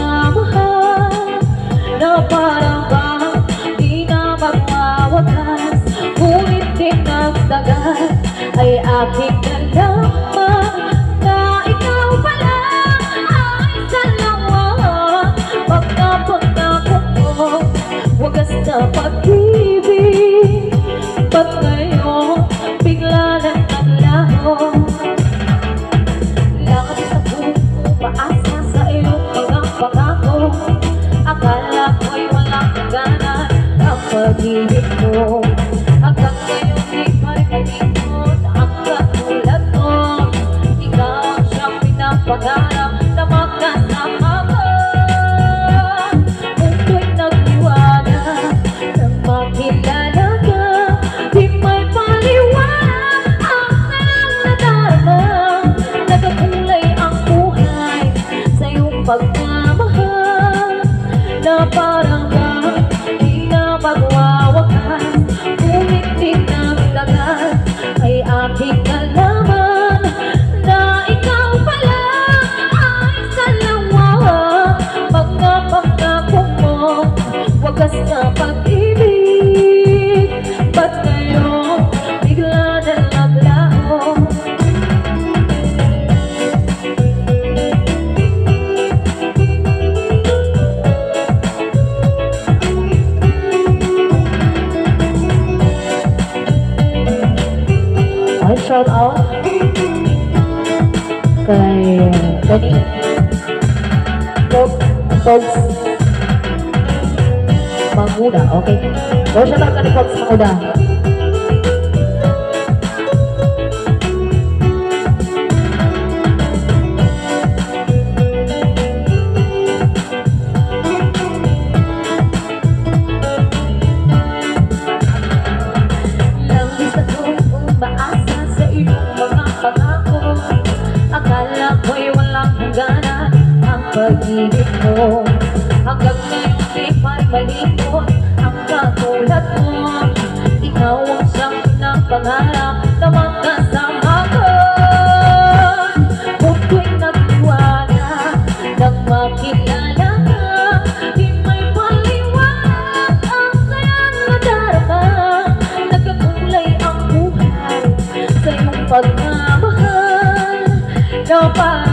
pagmamahal na parang bang di na magwawakas, ngunit dinagdagan ay aking nalaman na ikaw pala ay dalawa. Pagkapangako mo, wagas na pag-ibig, ba't ngayon bigla lang naglaho? Lakad sa puso, paasa sa iyong mga pangako, akala ko'y walang hangganan ang pag-ibig mo. Hanggang ngayon di pa rin malikot ang katulad mo. Ikaw ang siyang pinapangarap na magkasama ko. Mundo'y naghiwala nang makilala ka, di may paliwanag ang sarang nadarama. Nagkakulay ang buhay sa iyong pagmamahal na parang bang di na magwawakas, ngunit dinagdagan ay aking nalaman na ikaw pala ay dalawa. Mga pangako mo, wagas na pag-ibig, ba't ngayon bigla na naglaho? Ay, shout out kay Benny Pogs Manguda, okay? O, shout out kay Pogs Manguda. Akala ko'y walang hangganan ang pag-ibig mo. Hanggang ngayon di pa'y malikot ang katulad mo. Ikaw ang siyang pinapangarap na magkasama ko. Mundo'y nagtiwala nang makilala ka, di may paliwanag ang sayang nadarama. Nagkakulay ang buhay sa iyong pagmamahal na parang